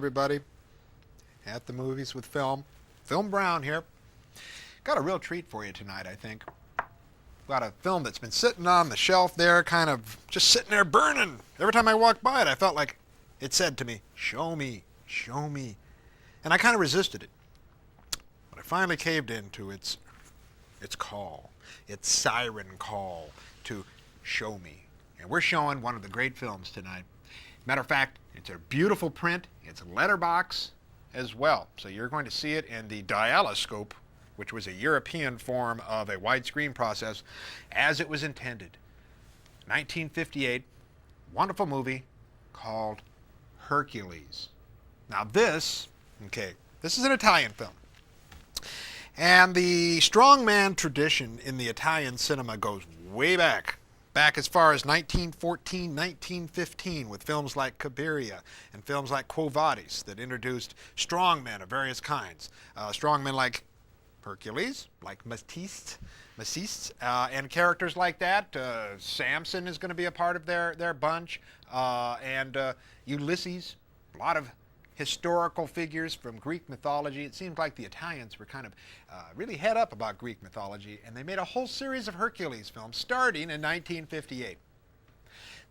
everybody. At the movies with film. Film Brown here. Got a real treat for you tonight, I think. Got a film that's been sitting on the shelf there, kind of just sitting there burning. Every time I walked by it, I felt like it said to me, show me, show me. And I kind of resisted it. But I finally caved into its call, its siren call to show me. And we're showing one of the great films tonight. Matter of fact, it's a beautiful print. It's a letterbox as well. So you're going to see it in the dialyscope, which was a European form of a widescreen process, as it was intended. 1958, wonderful movie called Hercules. Now this is an Italian film. And the strongman tradition in the Italian cinema goes way back as far as 1914, 1915, with films like Cabiria and films like Quo Vadis that introduced strongmen of various kinds. Strongmen like Hercules, like Matisse, and characters like that. Samson is going to be a part of their bunch, and Ulysses, a lot of historical figures from Greek mythology. It seems like the Italians were kind of really head up about Greek mythology, and they made a whole series of Hercules films starting in 1958.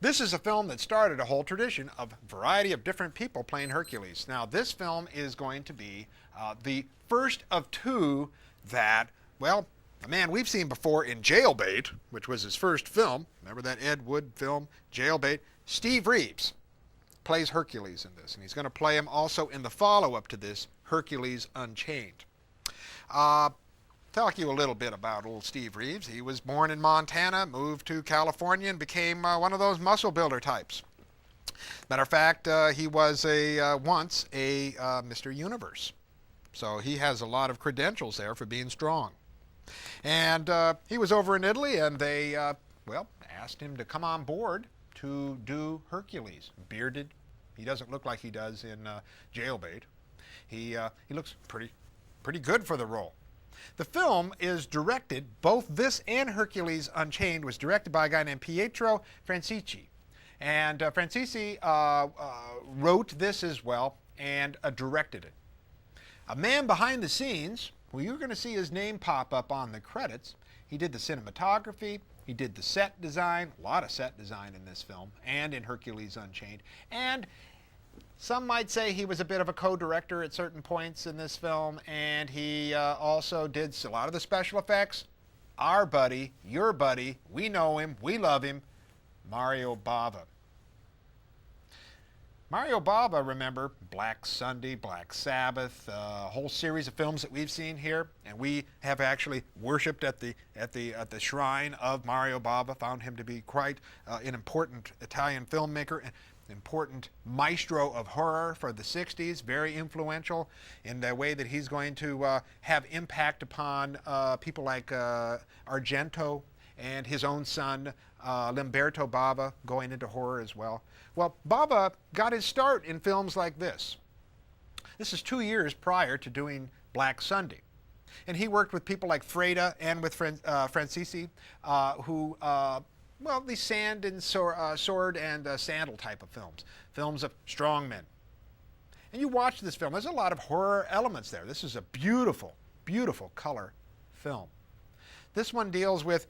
This is a film that started a whole tradition of a variety of different people playing Hercules. Now, this film is going to be the first of two that, well, a man we've seen before in Jailbait, which was his first film. Remember that Ed Wood film, Jailbait? Steve Reeves plays Hercules in this, and he's going to play him also in the follow-up to this, Hercules Unchained. Talk you a little bit about old Steve Reeves. He was born in Montana, moved to California, and became one of those muscle builder types. Matter of fact, he was once a Mr. Universe. So he has a lot of credentials there for being strong. And he was over in Italy, and they, asked him to come on board to do Hercules. Bearded. He doesn't look like he does in Jailbait. He looks pretty good for the role. The film is directed, both this and Hercules Unchained was directed by a guy named Pietro Francisci. And Francisci wrote this as well and directed it. A man behind the scenes, well, you're going to see his name pop up on the credits. He did the cinematography. He did the set design, a lot of set design in this film, and in Hercules Unchained. And some might say he was a bit of a co-director at certain points in this film, and he also did a lot of the special effects. Our buddy, your buddy, we know him, we love him, Mario Bava. Mario Bava, remember, Black Sunday, Black Sabbath, a whole series of films that we've seen here, and we have actually worshipped at the shrine of Mario Bava, found him to be quite an important Italian filmmaker, an important maestro of horror for the 60s, very influential in the way that he's going to have impact upon people like Argento and his own son, Lamberto Bava, going into horror as well. Well, Bava got his start in films like this. This is 2 years prior to doing Black Sunday. And he worked with people like Freda and with Francisci, who, these sand and sword and sandal type of films. Films of strong men. And you watch this film, there's a lot of horror elements there. This is a beautiful, beautiful color film. This one deals with,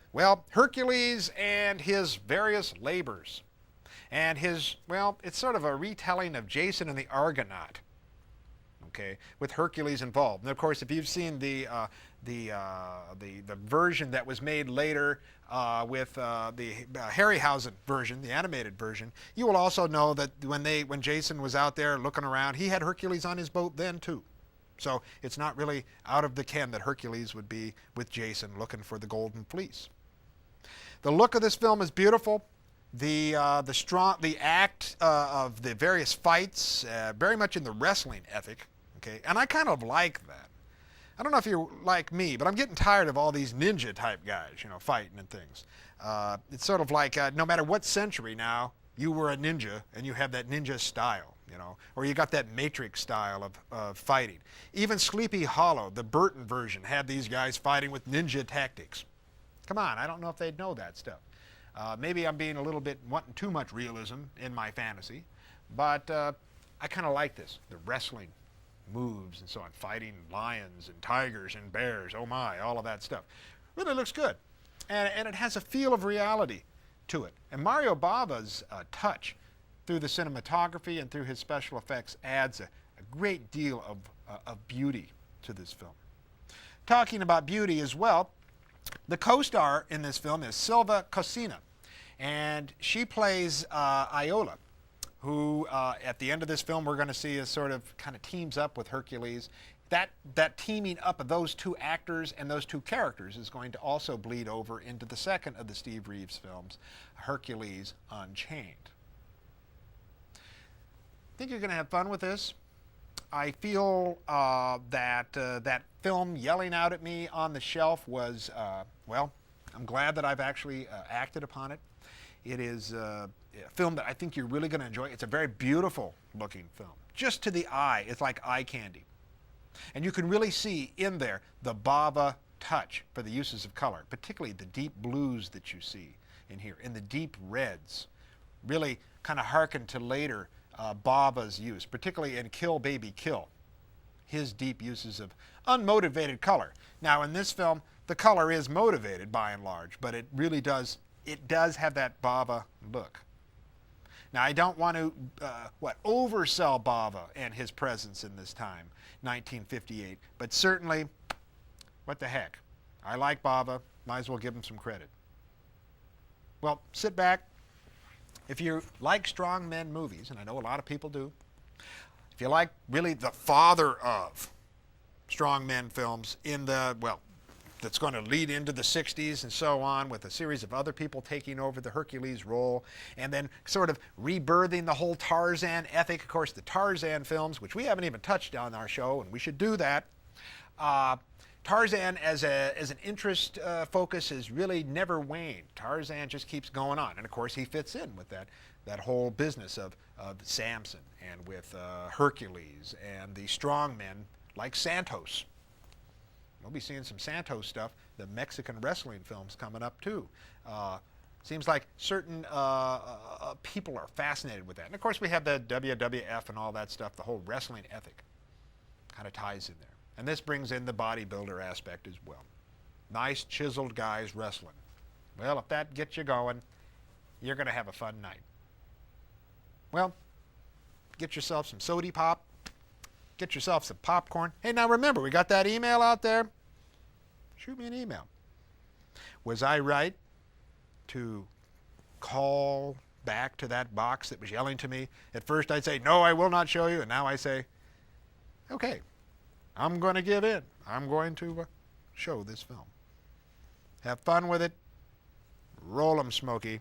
Hercules and his various labors. And his, it's sort of a retelling of Jason and the Argonaut, okay, with Hercules involved. And of course, if you've seen the version that was made later with the Harryhausen version, the animated version, you will also know that when Jason was out there looking around, he had Hercules on his boat then too. So it's not really out of the ken that Hercules would be with Jason looking for the golden fleece. The look of this film is beautiful. The act of the various fights, very much in the wrestling ethic, okay, and I kind of like that. I don't know if you're like me, but I'm getting tired of all these ninja type guys, fighting and things. It's sort of like no matter what century now, you were a ninja and you have that ninja style, or you got that Matrix style of fighting. Even Sleepy Hollow, the Burton version, had these guys fighting with ninja tactics. Come on, I don't know if they'd know that stuff. Maybe I'm being a little bit wanting too much realism in my fantasy, but I kind of like this. The wrestling moves and so on, fighting lions and tigers and bears, oh my, all of that stuff. Really looks good. And it has a feel of reality to it. And Mario Bava's touch through the cinematography and through his special effects adds a great deal of beauty to this film. Talking about beauty as well, the co-star in this film is Silva Cosina, and she plays Iola, who at the end of this film we're going to see is sort of kind of teams up with Hercules. That teaming up of those two actors and those two characters is going to also bleed over into the second of the Steve Reeves films, Hercules Unchained. I think you're going to have fun with this. I feel that film yelling out at me on the shelf was, well, I'm glad that I've actually acted upon it. It is a film that I think you're really going to enjoy. It's a very beautiful looking film. Just to the eye, it's like eye candy. And you can really see in there the Bava touch for the uses of color, particularly the deep blues that you see in here, and the deep reds. Really kind of hearken to later Bava's use, particularly in Kill Baby Kill, his deep uses of unmotivated color. Now in this film, the color is motivated by and large, but it really does have that Bava look. Now I don't want to oversell Bava and his presence in this time, 1958, but certainly, what the heck? I like Bava, might as well give him some credit. Well, sit back. If you like strong men movies, and I know a lot of people do, if you like really the father of strong men films in the, well, that's going to lead into the 60s and so on, with a series of other people taking over the Hercules role and then sort of rebirthing the whole Tarzan ethic. Of course, the Tarzan films, which we haven't even touched on our show, and we should do that. Tarzan as an interest focus has really never waned. Tarzan just keeps going on. And of course he fits in with that whole business of Samson and with Hercules and the strong men like Santos. We'll be seeing some Santos stuff. The Mexican wrestling films coming up too. Seems like certain people are fascinated with that. And of course we have the WWF and all that stuff. The whole wrestling ethic kind of ties in there. And this brings in the bodybuilder aspect as well. Nice chiseled guys wrestling. Well, if that gets you going, you're going to have a fun night. Well, get yourself some sody pop. Get yourself some popcorn. Hey, now remember, we got that email out there. Shoot me an email. Was I right to call back to that box that was yelling to me? At first I'd say, no, I will not show you. And now I say, okay, I'm going to give in. I'm going to show this film. Have fun with it. Roll 'em, Smokey.